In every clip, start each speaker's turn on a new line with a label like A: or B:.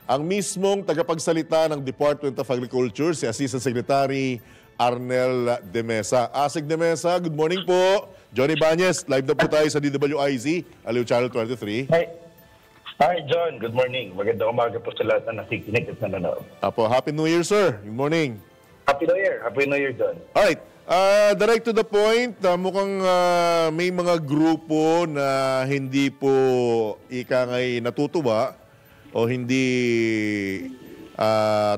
A: ang mismong tagapagsalita ng Department of Agriculture, si Assistant Secretary Arnel De Mesa. Asik De Mesa, good morning po. Johnny Bañez, live na po tayo sa DWIZ, Aliw Channel 23.
B: Hi, John. Good morning. Magandang umaga po sa lahat na nakikinig at nanonood.
A: Apo, Happy New Year, sir. Good morning.
B: Happy New Year. Happy New Year, John.
A: Alright, direct to the point, mukhang may mga grupo na hindi po ika nga'y natutuwa o hindi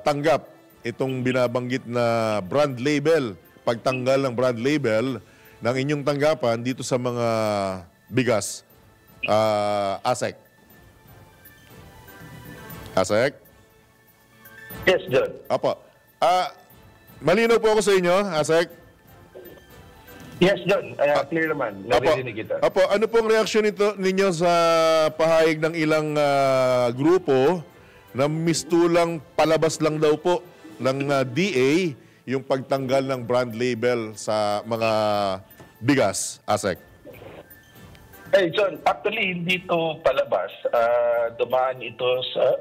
A: tanggap itong binabanggit na brand label, pagtanggal ng brand label ng inyong tanggapan dito sa mga bigas. ASEC. ASEC?
B: Yes, John.
A: Apo. Malinaw po ako sa inyo, ASEC?
B: Yes, John. Clear naman. Narinig kita.
A: Apo, ano pong reaksyon ninyo sa pahayag ng ilang grupo na mistulang palabas lang daw po ng DA yung pagtanggal ng brand label sa mga bigas, ASEC?
B: Hey, John. Actually, hindi ito palabas. Dumaan ito sa,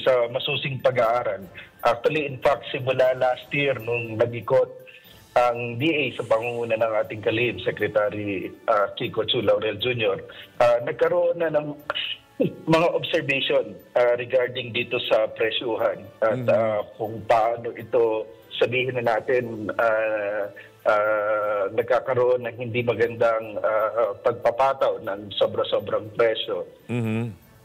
B: sa masusing pag-aaral. Actually, in fact, simula last year nung nag-ikot ang DA sa pangunguna ng ating kalihim, Secretary Kiko Chu Laurel Jr., nagkaroon na ng mga observation regarding dito sa presyuhan at kung paano ito, sabihin na natin, nagkakaroon ng hindi magandang pagpapataw ng sobra-sobrang presyo.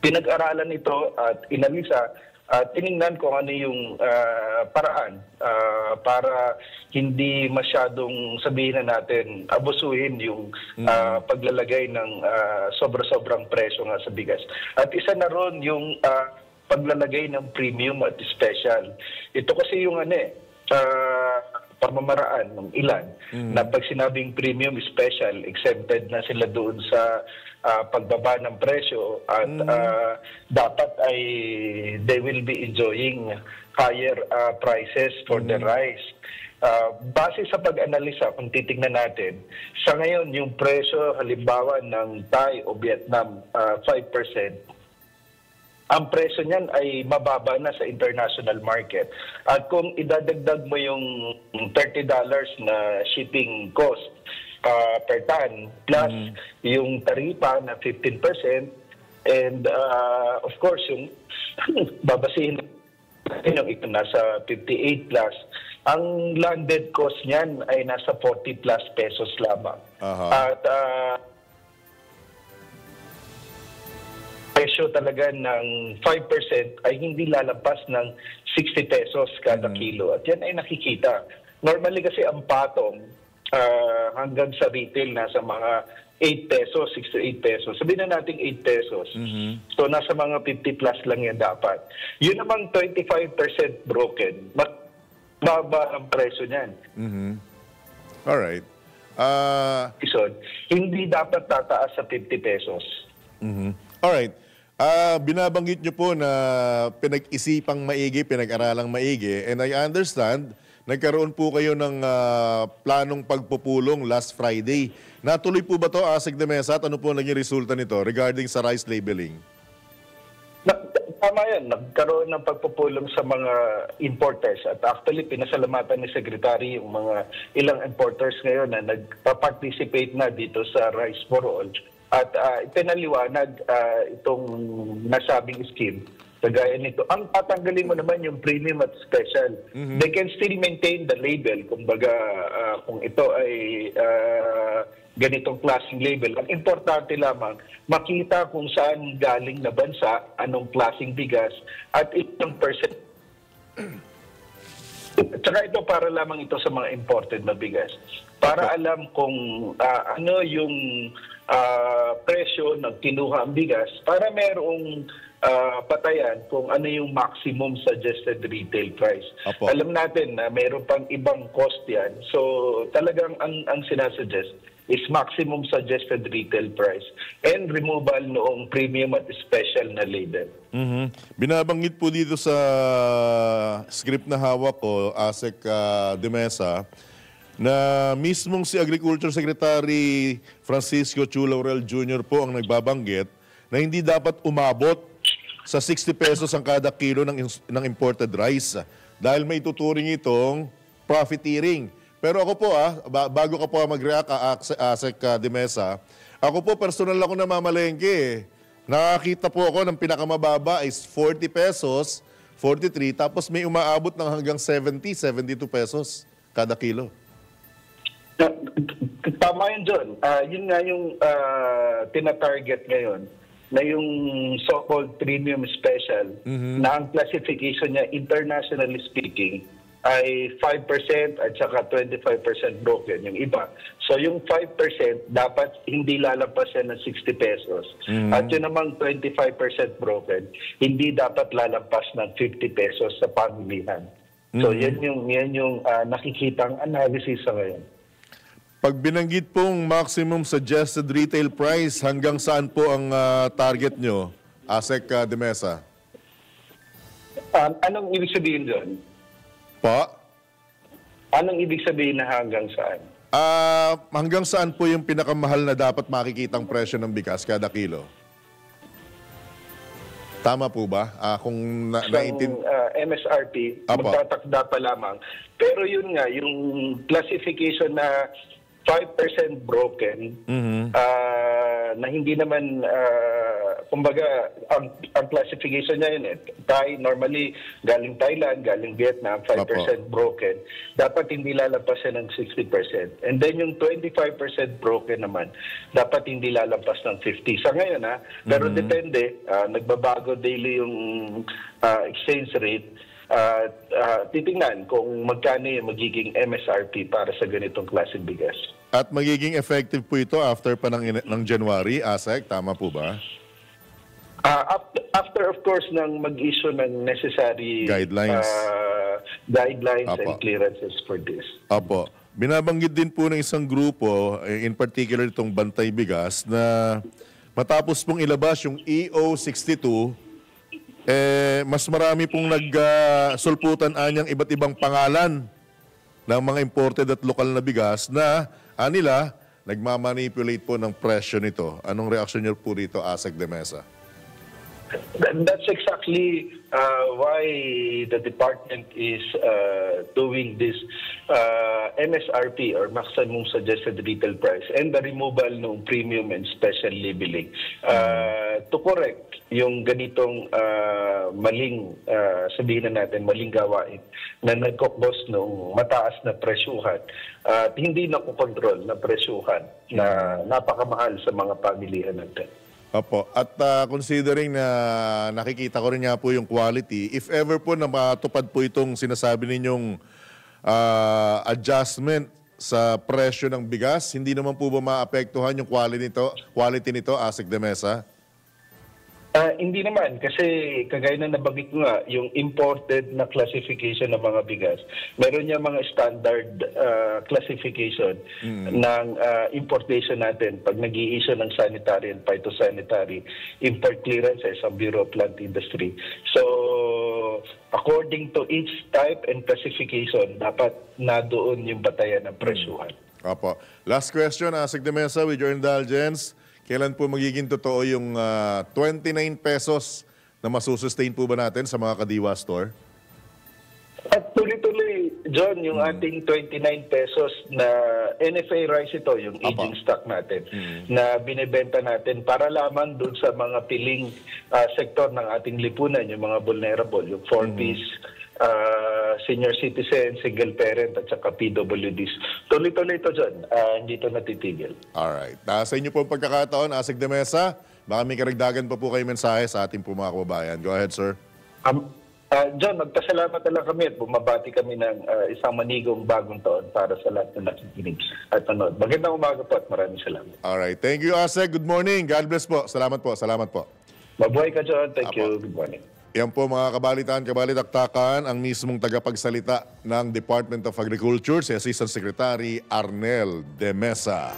B: Pinag-aralan ito at inalisa at tiningnan kung ano yung paraan para hindi masyadong sabihin na natin abusuhin yung paglalagay ng sobra-sobrang presyo nga sa bigas. At isa na ron yung paglalagay ng premium at special. Ito kasi yung pamamaraan ng ilan na pag sinabing premium special, exempted na sila doon sa pagbaba ng presyo at dapat ay they will be enjoying higher prices for the rice. Base sa pag-analisa, kung titingnan natin, sa ngayon yung presyo halimbawa ng Thai o Vietnam 5%, ang presyo niyan ay mababa na sa international market. At kung idadagdag mo yung $30 na shipping cost per ton, plus yung taripa na 15%, and of course, yung babasihin ito nasa 58 plus, ang landed cost niyan ay nasa 40 plus pesos lamang. At presyo talaga ng 5% ay hindi lalabas ng 60 pesos kada kilo. At yan ay nakikita. Normally kasi ang patong hanggang sa retail nasa mga 8 pesos, 6 to 8 pesos. Sabihin na natin 8 pesos. So nasa mga 50 plus lang yan dapat. Yun namang 25% broken. Baba ang presyo niyan.
A: Alright.
B: Hindi dapat tataas sa 50 pesos.
A: Alright. Binabanggit nyo po na pinag-isipang maigi, pinag-aralang maigi, and I understand, nagkaroon po kayo ng planong pagpupulong last Friday. Natuloy po ba to, ASEC De Mesa, at ano po naging resulta nito regarding sa rice labeling?
B: Tama yan. Nagkaroon ng pagpupulong sa mga importers. At actually, pinasalamatan ni Secretary yung mga ilang importers ngayon na nagpa-participate na dito sa Rice for All. At ipinaliwanag itong nasabing scheme. Kagaya nito, ang tatanggalin mo naman yung premium at special. They can still maintain the label. Kumbaga, kung ito ay ganitong klaseng label. Ang importante lamang, makita kung saan galing na bansa, anong klaseng bigas, at ilang percent. At saka ito para lamang ito sa mga imported na bigas. Para alam kung ano yung presyo ng kinuha ang bigas para merong patayan kung ano yung maximum suggested retail price. Alam natin na meron pang ibang cost yan. So talagang ang sinasuggest is maximum suggested retail price and removal noong premium at special na label.
A: Binabanggit po dito sa script na hawak ko, ASEC De Mesa, na mismong si Agriculture Secretary Francisco Chu Laurel Jr. po ang nagbabanggit na hindi dapat umabot sa 60 pesos ang kada kilo ng imported rice. Dahil may tuturing itong profiteering. Pero ako po bago ka po mag-react, Asek de Mesa, ako po personal ako namamalengke. Nakakita po ako ng pinakamababa is 40 pesos, 43, tapos may umaabot ng hanggang 70, 72 pesos kada kilo.
B: Tama yun, John. Yun nga yung tina-target ngayon na yung so-called premium special na ang classification niya, internationally speaking, ay 5% at saka 25% broken yung iba. So yung 5% dapat hindi lalampas yan ng 60 pesos. At yun namang 25% broken, hindi dapat lalampas ng 50 pesos sa pamilihan. So yan yung nakikitang analysis sa ngayon.
A: Pag binanggit pong maximum suggested retail price, hanggang saan po ang target nyo, Asek de Mesa?
B: Anong ibig sabihin doon?
A: Pa?
B: Anong ibig sabihin na hanggang saan?
A: Hanggang saan po yung pinakamahal na dapat makikitang presyo ng bigas kada kilo? Tama po ba? Kung
B: MSRP, magtatakda pa lamang. Pero yun nga, yung classification na 5% broken, na hindi naman, kumbaga, ang classification niya yun normally, galing Thailand, galing Vietnam, 5% broken. Dapat hindi lalabas ng 60%. And then yung 25% broken naman, dapat hindi lalabas ng 50%. Sa ngayon, pero depende, nagbabago daily yung exchange rate. Titingnan kung magkano yung magiging MSRP para sa ganitong klaseng bigas.
A: At magiging effective po ito after pa ng January, Asek, tama po ba?
B: After of course ng mag-issue ng necessary
A: guidelines
B: and clearances for this.
A: Apo. Binabanggit din po ng isang grupo, in particular itong Bantay Bigas, na matapos pong ilabas yung EO62, mas marami pong nagsulputan anyang iba't ibang pangalan ng mga imported at lokal na bigas na nila nagmamanipulate po ng presyo nito. Anong reaksyon niyo po rito, Asek de Mesa?
B: That's exactly why the department is doing this MSRP or maximum suggested retail price and the removal ng premium and special labeling to correct yung ganitong maling, sabihin na natin, maling gawain na nagkokbos ng mataas na presyuhan at hindi nakukontrol na presyuhan na napakamahal sa mga pamilihan natin.
A: Opo. At considering na nakikita ko rin nga po yung quality, if ever po na matupad po itong sinasabi ninyong adjustment sa presyo ng bigas, hindi naman po ba maapektuhan yung quality nito, Asek de Mesa?
B: Hindi naman kasi kagaya na nabanggit ko nga yung imported na classification ng mga bigas. Meron niya mga standard classification ng importation natin pag nag-i-issue ng sanitary and phytosanitary import clearances sa Bureau of Plant Industry. So according to each type and classification, dapat na doon yung batayan ng presyuhan.
A: Opo. Last question, Asek de Mesa, with your indulgence. Kailan po magiging totoo yung 29 pesos na masusustain po ba natin sa mga Kadiwa store?
B: At tuloy-tuloy, John, yung ating 29 pesos na NFA rice ito, yung aging stock natin, na binibenta natin para lamang doon sa mga piling sektor ng ating lipunan, yung mga vulnerable, yung 4-piece, senior citizen, single parent, at saka PWDs. Tuloy-tuloy ito dyan. Hindi ito natitigil.
A: Alright. Sa inyo po pagkakataon, Asek de Mesa, baka may karagdagan pa po kayo mensahe sa ating po mga kababayan. Go ahead, sir.
B: John, magpasalamat na lang kami at bumabati kami ng isang manigong bagong taon para sa lahat na nakikinig at nanood. Magandang umaga po at maraming salamat.
A: Alright. Thank you, Asek. Good morning. God bless po. Salamat po. Salamat po.
B: Mabuhay ka, John. Thank you. Good morning.
A: Yan po mga kabalitan, kabalitaktakan, ang mismong tagapagsalita ng Department of Agriculture, si Assistant Secretary Arnel de Mesa.